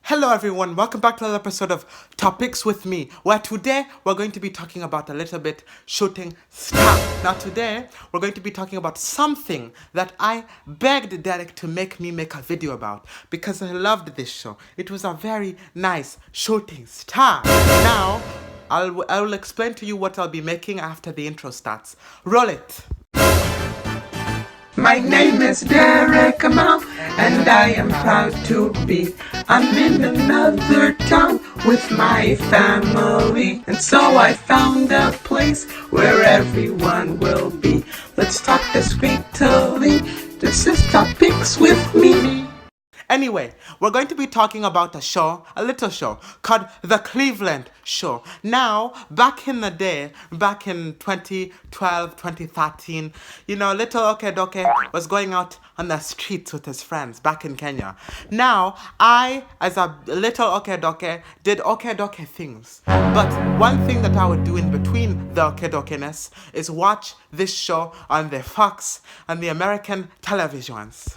Hello everyone, welcome back to another episode of Topics with me, where today we're going to be talking about a little bit shooting star. Now today we're going to be talking about something that I begged Derek to make a video about because I loved this show. It was a very nice shooting star. Now I will explain to you what I'll be making after the intro starts. Roll it. My name is Derek Amal, and I am proud to be. I'm in another town with my family, and so I found a place where everyone will be. Let's talk discreetly. This is Topics with me. Anyway, we're going to be talking about a little show called The Cleveland Show. Now, back in the day, back in 2012, 2013, little Okedoke was going out on the streets with his friends back in Kenya. Now, I, as a little Okedoke, did Okedoke things. But one thing that I would do in between the Okedokeness is watch this show on the Fox and the American televisions.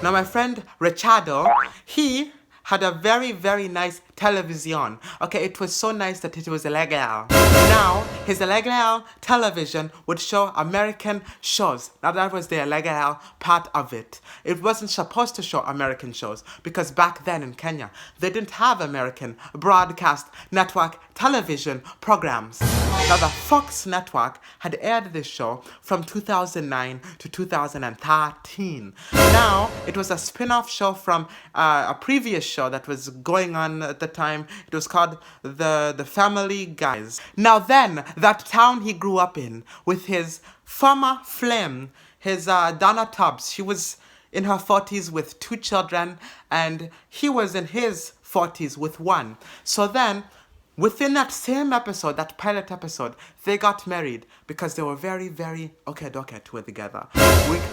Now, my friend Richardo, he had a very, very nice television. Okay, it was so nice that it was illegal. Now, his illegal television would show American shows. Now, that was the illegal part of it. It wasn't supposed to show American shows because back then in Kenya, they didn't have American broadcast network television programs. Now, the Fox network had aired this show from 2009 to 2013. Now, it was a spin-off show from a previous show that was going on at the time. It was called The Family Guys. Now then, that town he grew up in with his former flame, his Donna Tubbs, she was in her 40s with 2 children, and he was in his 40s with 1. So then, within that same episode, that pilot episode, they got married because they were very, very okedoke together.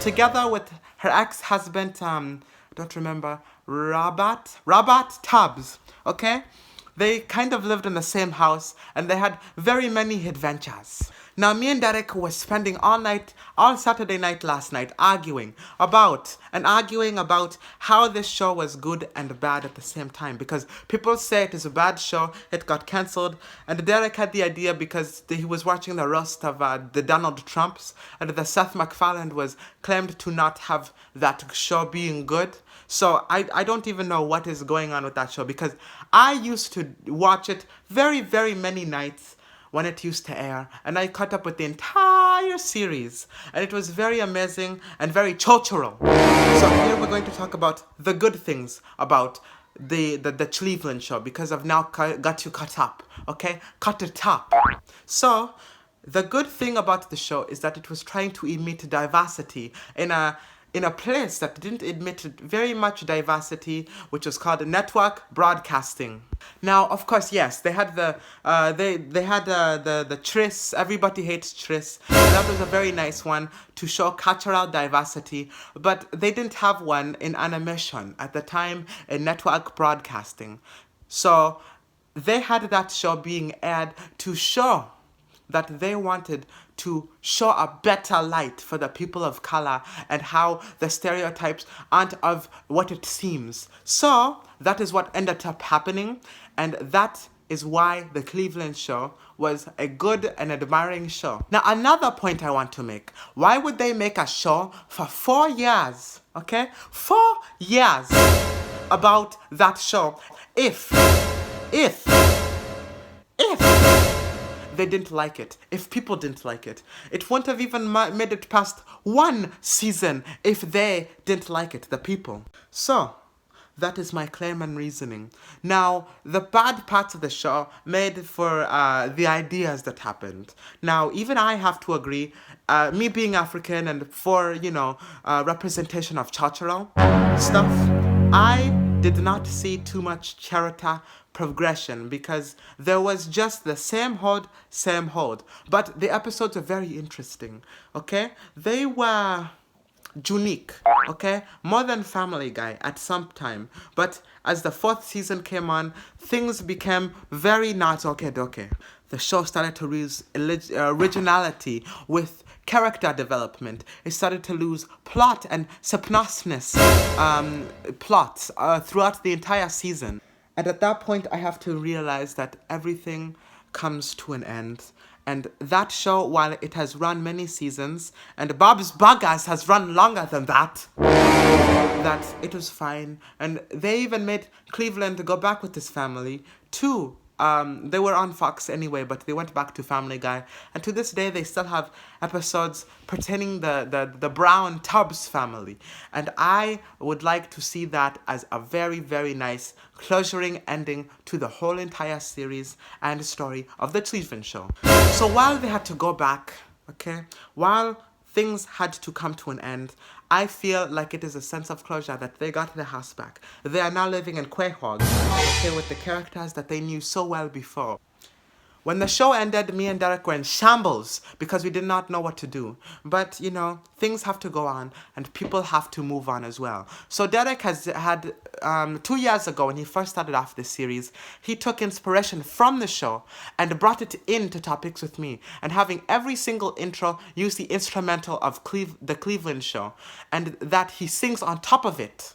Together with her ex-husband, don't remember, Rabat Tubbs, okay? They kind of lived in the same house and they had very many adventures. Now, me and Derek were spending all Saturday night last night arguing about how this show was good and bad at the same time. Because people say it is a bad show, it got cancelled, and Derek had the idea because he was watching the roast of the Donald Trumps, and the Seth MacFarlane was claimed to not have that show being good. So I don't even know what is going on with that show because I used to watch it very, very many nights when it used to air, and I caught up with the entire series, and it was very amazing and very cultural. So here we're going to talk about the good things about the Cleveland show because I've now got you caught up, okay? Caught it up. So the good thing about the show is that it was trying to emit diversity in a place that didn't admit very much diversity, which was called network broadcasting. Now, of course, yes, they had the Tris. Everybody hates Tris. And that was a very nice one to show cultural diversity, but they didn't have one in animation at the time in network broadcasting. So they had that show being aired to show that they wanted to show a better light for the people of color and how the stereotypes aren't of what it seems. So that is what ended up happening, and that is why the Cleveland show was a good and admiring show. Now, another point I want to make. Why would they make a show for 4 years, okay? 4 years about that show if they didn't like it, if people didn't like it? It wouldn't have even made it past 1 season if they didn't like it, the people. So, that is my claim and reasoning. Now, the bad parts of the show made for the ideas that happened. Now, even I have to agree, me being African and for, representation of cultural stuff, I did not see too much character progression because there was just the same hold. But the episodes are very interesting, okay? They were unique, okay? More than Family Guy at some time. But as the 4th season came on, things became very not okedoke. The show started to lose originality with character development. It started to lose plot and synopsis plots throughout the entire season. And at that point, I have to realize that everything comes to an end. And that show, while it has run many seasons, and Bob's Burgers has run longer than that, that it was fine. And they even made Cleveland go back with his family to they were on Fox anyway, but they went back to Family Guy, and to this day they still have episodes pertaining the Brown Tubbs family, and I would like to see that as a very, very nice closuring ending to the whole entire series and story of the Cleveland Show. So while they had to go back, okay, while things had to come to an end, I feel like it is a sense of closure that they got their house back. They are now living in Quahog, okay, with the characters that they knew so well before. When the show ended, me and Derek were in shambles because we did not know what to do. But, you know, things have to go on and people have to move on as well. So Derek has had, 2 years ago when he first started off this series, he took inspiration from the show and brought it into Topics with Me. And having every single intro use the instrumental of the Cleveland Show. And that he sings on top of it.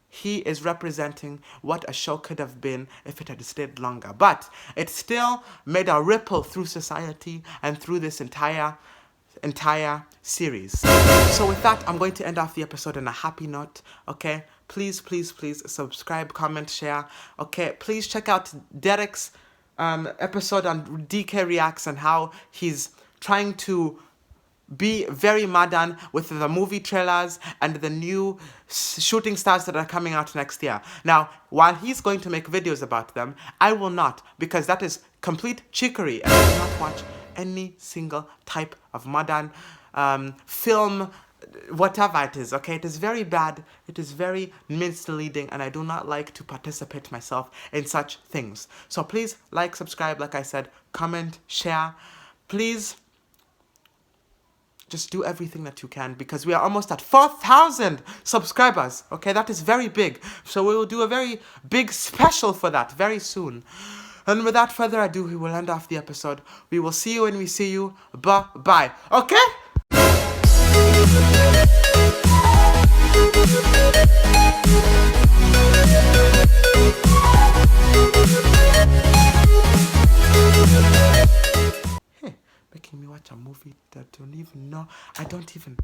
He is representing what a show could have been if it had stayed longer. But it still made a ripple through society and through this entire series. So with that, I'm going to end off the episode on a happy note, okay? Please, please, please subscribe, comment, share, okay? Please check out Derek's episode on DK Reacts and how he's trying to be very modern with the movie trailers and the new shooting stars that are coming out next year. Now, while he's going to make videos about them, I will not, because that is complete chicory, and I will not watch any single type of modern film, whatever it is, okay? It is very bad, it is very misleading, and I do not like to participate myself in such things. So please like, subscribe, like I said, comment, share. Please just do everything that you can, because we are almost at 4,000 subscribers. Okay, that is very big. So we will do a very big special for that very soon. And without further ado, we will end off the episode. We will see you when we see you. Bye-bye. Okay? Making me watch a movie that I don't even know. I don't even